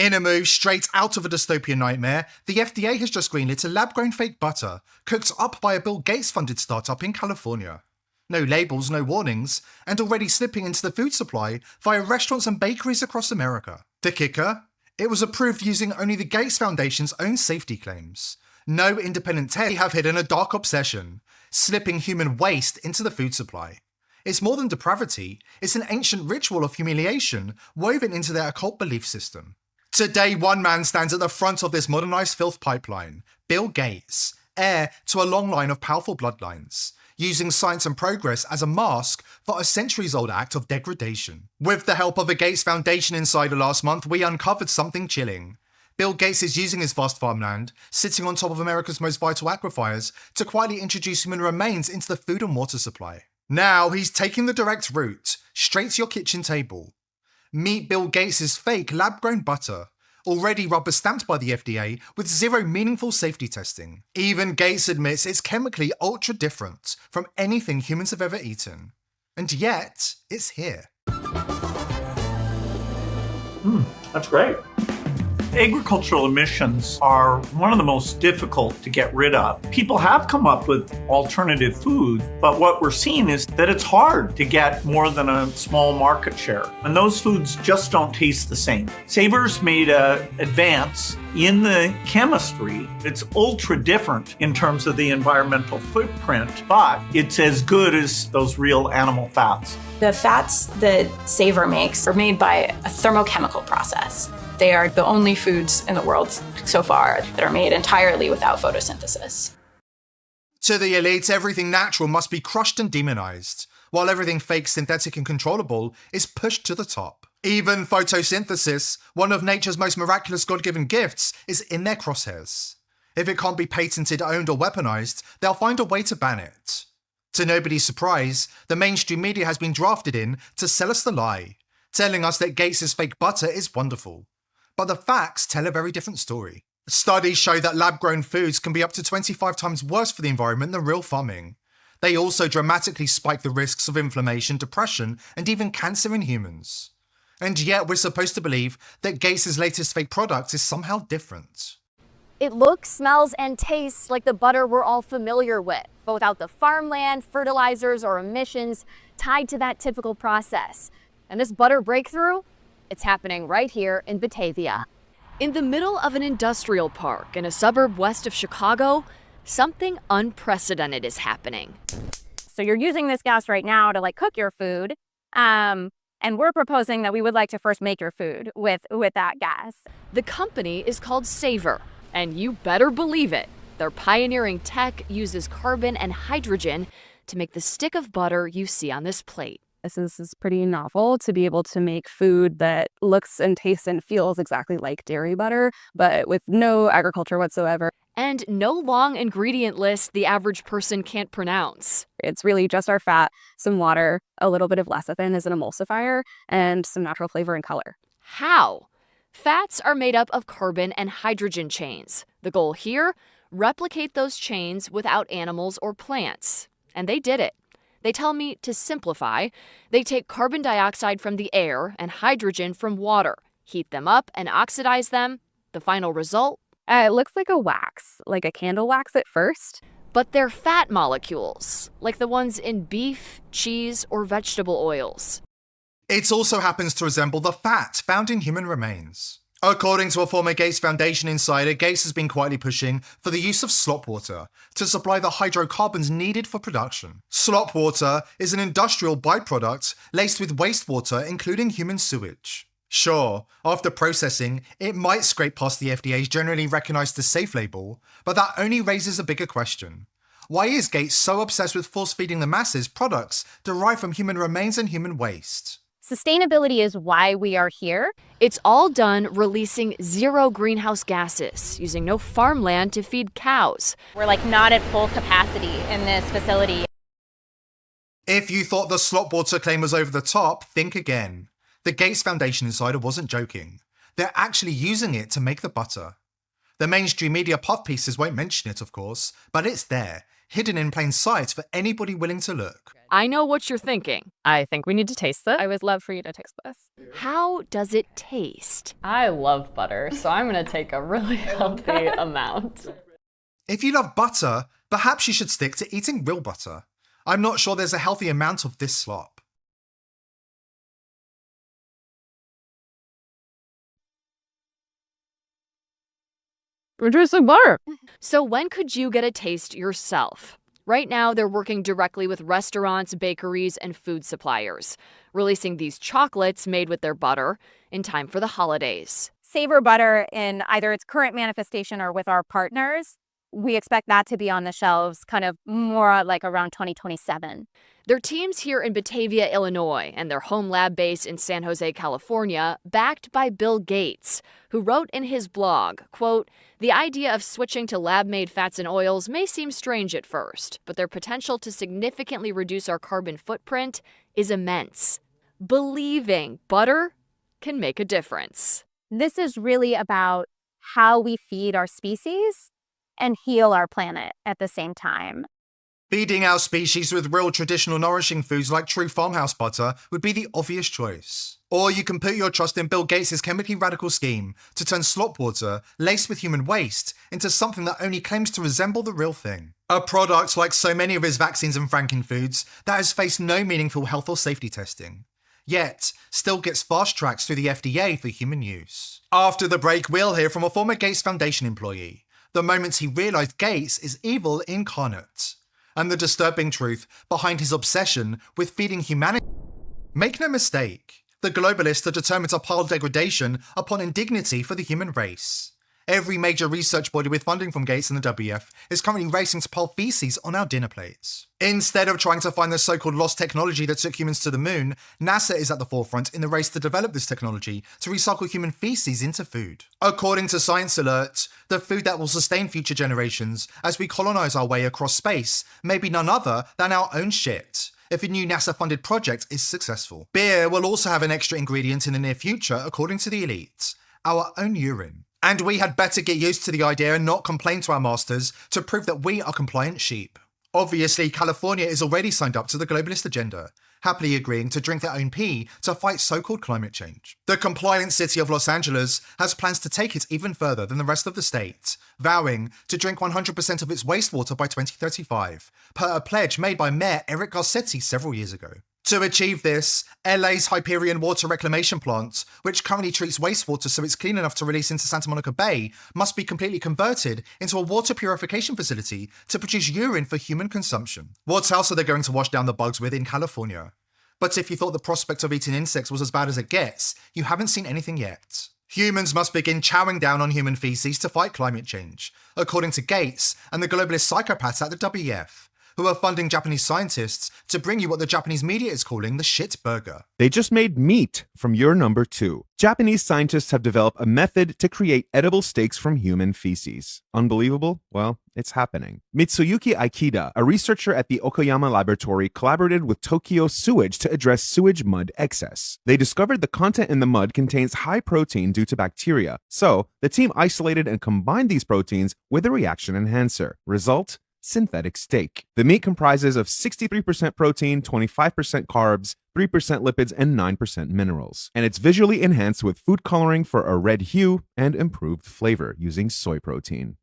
In a move straight out of a dystopian nightmare, the FDA has just greenlit a lab-grown fake butter cooked up by a Bill Gates-funded startup in California. No labels, no warnings, and already slipping into the food supply via restaurants and bakeries across America. The kicker? It was approved using only the Gates Foundation's own safety claims. No independent tests have hidden a dark obsession, slipping human waste into the food supply. It's more than depravity, it's an ancient ritual of humiliation woven into their occult belief system. Today, one man stands at the front of this modernized filth pipeline, Bill Gates, heir to a long line of powerful bloodlines, using science and progress as a mask for a centuries-old act of degradation. With the help of a Gates Foundation insider last month, we uncovered something chilling. Bill Gates is using his vast farmland, sitting on top of America's most vital aquifers, to quietly introduce human remains into the food and water supply. Now he's taking the direct route, straight to your kitchen table. Meet Bill Gates' fake lab-grown butter, already rubber-stamped by the FDA with zero meaningful safety testing. Even Gates admits it's chemically ultra-different from anything humans have ever eaten. And yet, it's here. That's great. Agricultural emissions are one of the most difficult to get rid of. People have come up with alternative food, but what we're seeing is that it's hard to get more than a small market share, and those foods just don't taste the same. Savor's made an advance in the chemistry. It's ultra different in terms of the environmental footprint, but it's as good as those real animal fats. The fats that Savor makes are made by a thermochemical process. They are the only foods in the world so far that are made entirely without photosynthesis. To the elite, everything natural must be crushed and demonized, while everything fake, synthetic, and controllable is pushed to the top. Even photosynthesis, one of nature's most miraculous God-given gifts, is in their crosshairs. If it can't be patented, owned, or weaponized, they'll find a way to ban it. To nobody's surprise, the mainstream media has been drafted in to sell us the lie, telling us that Gates' fake butter is wonderful. But the facts tell a very different story. Studies show that lab-grown foods can be up to 25 times worse for the environment than real farming. They also dramatically spike the risks of inflammation, depression, and even cancer in humans. And yet we're supposed to believe that Gates' latest fake product is somehow different. It looks, smells, and tastes like the butter we're all familiar with, but without the farmland, fertilizers, or emissions tied to that typical process. And this butter breakthrough? It's happening right here in Batavia. In the middle of an industrial park in a suburb west of Chicago, something unprecedented is happening. So you're using this gas right now to cook your food, and we're proposing that we would like to first make your food with that gas. The company is called Savor, and you better believe it. Their pioneering tech uses carbon and hydrogen to make the stick of butter you see on this plate. This is pretty novel to be able to make food that looks and tastes and feels exactly like dairy butter, but with no agriculture whatsoever. And no long ingredient list the average person can't pronounce. It's really just our fat, some water, a little bit of lecithin as an emulsifier, and some natural flavor and color. How? Fats are made up of carbon and hydrogen chains. The goal here? Replicate those chains without animals or plants. And they did it. They tell me, to simplify, they take carbon dioxide from the air and hydrogen from water, heat them up and oxidize them. The final result? It looks like a wax, like a candle wax at first. But they're fat molecules, like the ones in beef, cheese, or vegetable oils. It also happens to resemble the fat found in human remains. According to a former Gates Foundation insider, Gates has been quietly pushing for the use of slop water to supply the hydrocarbons needed for production. Slop water is an industrial byproduct laced with wastewater, including human sewage. Sure, after processing, it might scrape past the FDA's generally recognized as safe label, but that only raises a bigger question. Why is Gates so obsessed with force-feeding the masses products derived from human remains and human waste? Sustainability is why we are here. It's all done releasing zero greenhouse gases, using no farmland to feed cows. We're not at full capacity in this facility. If you thought the slop water claim was over the top, think again. The Gates Foundation insider wasn't joking. They're actually using it to make the butter. The mainstream media puff pieces won't mention it, of course, but it's there, hidden in plain sight for anybody willing to look. I know what you're thinking. I think we need to taste it. I would love for you to taste this. How does it taste? I love butter, so I'm going to take a really healthy amount. If you love butter, perhaps you should stick to eating real butter. I'm not sure there's a healthy amount of this slop. We're tasting butter. So when could you get a taste yourself? Right now, they're working directly with restaurants, bakeries, and food suppliers, releasing these chocolates made with their butter in time for the holidays. Savor butter in either its current manifestation or with our partners, we expect that to be on the shelves kind of more like around 2027. Their team's here in Batavia, Illinois, and their home lab base in San Jose, California, backed by Bill Gates, who wrote in his blog, quote, "The idea of switching to lab-made fats and oils may seem strange at first, but their potential to significantly reduce our carbon footprint is immense. Believing butter can make a difference." This is really about how we feed our species and heal our planet at the same time. Feeding our species with real traditional nourishing foods like true farmhouse butter would be the obvious choice. Or you can put your trust in Bill Gates' chemically radical scheme to turn slop water, laced with human waste, into something that only claims to resemble the real thing. A product, like so many of his vaccines and frankenfoods, that has faced no meaningful health or safety testing, yet still gets fast-tracked through the FDA for human use. After the break, we'll hear from a former Gates Foundation employee, the moment he realised Gates is evil incarnate, and the disturbing truth behind his obsession with feeding humanity. Make no mistake, the globalists are determined to pile degradation upon indignity for the human race. Every major research body with funding from Gates and the WF is currently racing to pile feces on our dinner plates. Instead of trying to find the so-called lost technology that took humans to the moon, NASA is at the forefront in the race to develop this technology to recycle human feces into food. According to Science Alert, the food that will sustain future generations as we colonize our way across space may be none other than our own shit, if a new NASA-funded project is successful. Beer will also have an extra ingredient in the near future, according to the elite: our own urine. And we had better get used to the idea and not complain to our masters to prove that we are compliant sheep. Obviously, California is already signed up to the globalist agenda, happily agreeing to drink their own pee to fight so-called climate change. The compliant city of Los Angeles has plans to take it even further than the rest of the state, vowing to drink 100% of its wastewater by 2035, per a pledge made by Mayor Eric Garcetti several years ago. To achieve this, LA's Hyperion Water Reclamation Plant, which currently treats wastewater so it's clean enough to release into Santa Monica Bay, must be completely converted into a water purification facility to produce urine for human consumption. What else are they going to wash down the bugs with in California? But if you thought the prospect of eating insects was as bad as it gets, you haven't seen anything yet. Humans must begin chowing down on human feces to fight climate change, according to Gates and the globalist psychopaths at the WF, who are funding Japanese scientists to bring you what the Japanese media is calling the shit burger. They just made meat from your number 2. Japanese scientists have developed a method to create edible steaks from human feces. Unbelievable? Well, it's happening. Mitsuyuki Aikida, a researcher at the Okayama laboratory, collaborated with Tokyo Sewage to address sewage mud excess. They discovered the content in the mud contains high protein due to bacteria, so the team isolated and combined these proteins with a reaction enhancer. Result? Synthetic steak. The meat comprises of 63% protein, 25% carbs, 3% lipids, and 9% minerals. And it's visually enhanced with food coloring for a red hue and improved flavor using soy protein.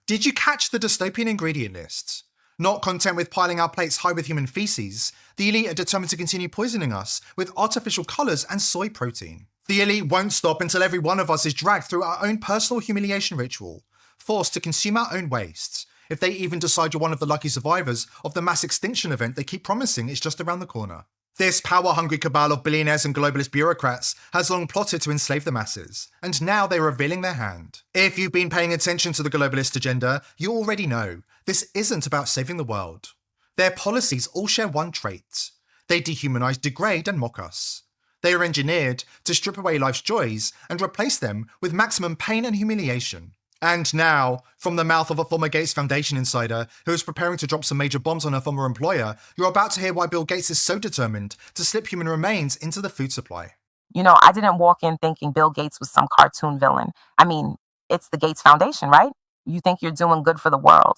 Did you catch the dystopian ingredient list? Not content with piling our plates high with human feces, the elite are determined to continue poisoning us with artificial colours and soy protein. The elite won't stop until every one of us is dragged through our own personal humiliation ritual, forced to consume our own wastes, if they even decide you're one of the lucky survivors of the mass extinction event they keep promising is just around the corner. This power-hungry cabal of billionaires and globalist bureaucrats has long plotted to enslave the masses, and now they're revealing their hand. If you've been paying attention to the globalist agenda, you already know this isn't about saving the world. Their policies all share one trait: they dehumanize, degrade, and mock us. They are engineered to strip away life's joys and replace them with maximum pain and humiliation. And now, from the mouth of a former Gates Foundation insider who is preparing to drop some major bombs on her former employer, you're about to hear why Bill Gates is so determined to slip human remains into the food supply. You know, I didn't walk in thinking Bill Gates was some cartoon villain. I mean, it's the Gates Foundation, right? You think you're doing good for the world.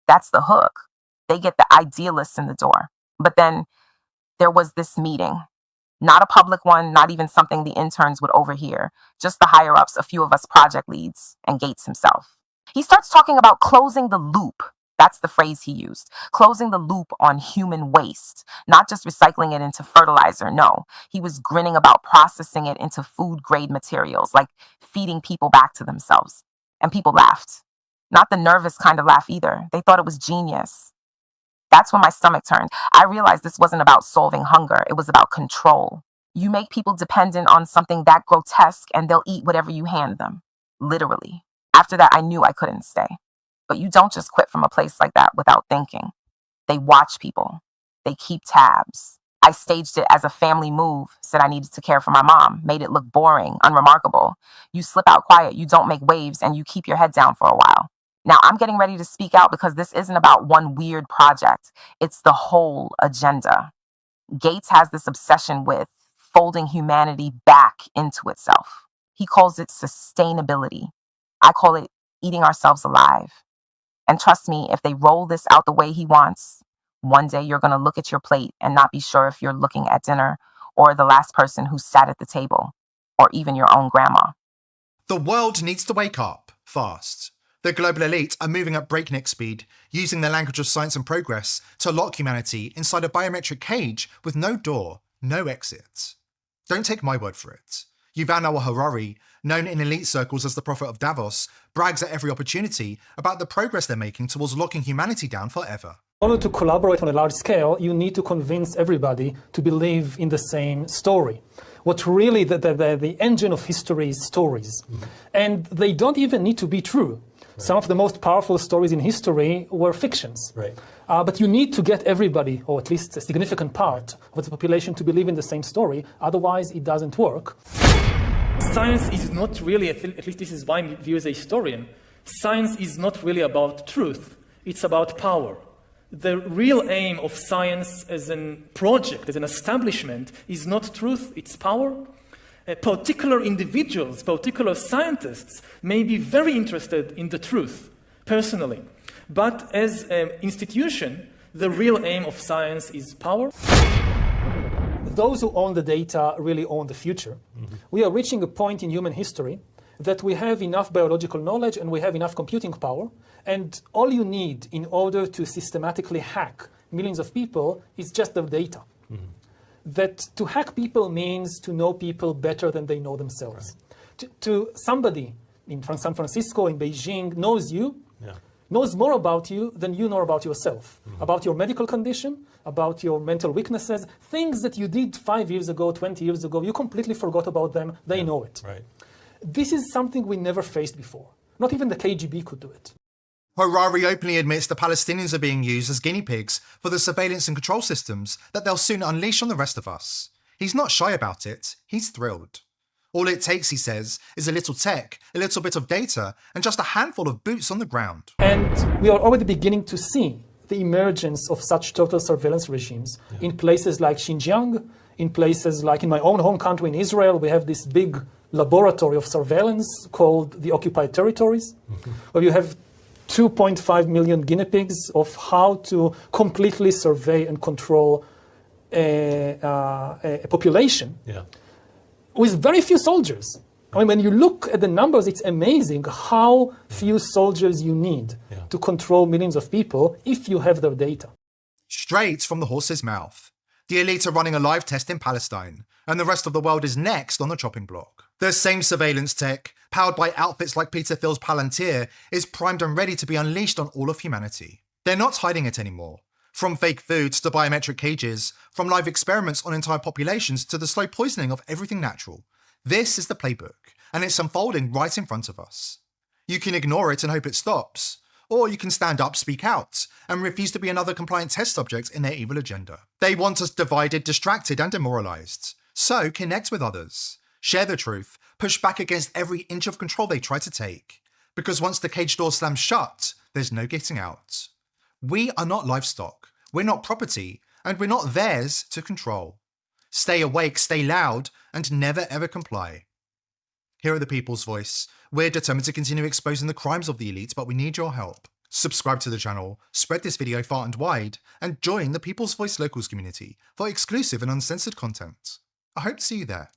That's the hook. They get the idealists in the door. But then there was this meeting. Not a public one, not even something the interns would overhear. Just the higher ups, a few of us project leads, and Gates himself. He starts talking about closing the loop. That's the phrase he used. Closing the loop on human waste, not just recycling it into fertilizer. No, he was grinning about processing it into food grade materials, like feeding people back to themselves. And people laughed. Not the nervous kind of laugh either. They thought it was genius. That's when my stomach turned. I realized this wasn't about solving hunger. It was about control. You make people dependent on something that grotesque and they'll eat whatever you hand them. Literally. After that, I knew I couldn't stay. But you don't just quit from a place like that without thinking. They watch people. They keep tabs. I staged it as a family move, said I needed to care for my mom, made it look boring, unremarkable. You slip out quiet, you don't make waves, and you keep your head down for a while. Now, I'm getting ready to speak out because this isn't about one weird project. It's the whole agenda. Gates has this obsession with folding humanity back into itself. He calls it sustainability. I call it eating ourselves alive. And trust me, if they roll this out the way he wants, one day you're going to look at your plate and not be sure if you're looking at dinner or the last person who sat at the table, or even your own grandma. The world needs to wake up fast. The global elite are moving at breakneck speed, using the language of science and progress to lock humanity inside a biometric cage with no door, no exit. Don't take my word for it. Yuval Noah Harari, known in elite circles as the prophet of Davos, brags at every opportunity about the progress they're making towards locking humanity down forever. In order to collaborate on a large scale, you need to convince everybody to believe in the same story. What really the engine of history is stories. And they don't even need to be true. Some of the most powerful stories in history were fictions. But you need to get everybody, or at least a significant part of the population, to believe in the same story. Otherwise, it doesn't work. Science is not really, at least this is my view as a historian, science is not really about truth. It's about power. The real aim of science as a project, as an establishment, is not truth, it's power. Particular individuals, particular scientists may be very interested in the truth, personally. But as an institution, the real aim of science is power. Those who own the data really own the future. We are reaching a point in human history that we have enough biological knowledge and we have enough computing power, and all you need in order to systematically hack millions of people is just the data. That to hack people means to know people better than they know themselves. To somebody in San Francisco, in Beijing, knows you, knows more about you than you know about yourself, about your medical condition, about your mental weaknesses, things that you did 5 years ago, 20 years ago, you completely forgot about them, they know it. This is something we never faced before. Not even the KGB could do it. Harari openly admits the Palestinians are being used as guinea pigs for the surveillance and control systems that they'll soon unleash on the rest of us. He's not shy about it, he's thrilled. All it takes, he says, is a little tech, a little bit of data, and just a handful of boots on the ground. And we are already beginning to see the emergence of such total surveillance regimes in places like Xinjiang, in places like in my own home country in Israel. We have this big laboratory of surveillance called the Occupied Territories, where you have 2.5 million guinea pigs of how to completely survey and control a population with very few soldiers. I mean, when you look at the numbers, it's amazing how few soldiers you need to control millions of people if you have their data. Straight from the horse's mouth. The elite are running a live test in Palestine, and the rest of the world is next on the chopping block. The same surveillance tech, powered by outfits like Peter Thiel's Palantir, is primed and ready to be unleashed on all of humanity. They're not hiding it anymore. From fake foods to biometric cages, from live experiments on entire populations to the slow poisoning of everything natural. This is the playbook, and it's unfolding right in front of us. You can ignore it and hope it stops, or you can stand up, speak out, and refuse to be another compliant test subject in their evil agenda. They want us divided, distracted, and demoralized. So connect with others. Share the truth. Push back against every inch of control they try to take. Because once the cage door slams shut, there's no getting out. We are not livestock. We're not property. And we're not theirs to control. Stay awake, stay loud, and never ever comply. Here are the people's voice. We're determined to continue exposing the crimes of the elite, but we need your help. Subscribe to the channel, spread this video far and wide, and join the People's Voice Locals community for exclusive and uncensored content. I hope to see you there.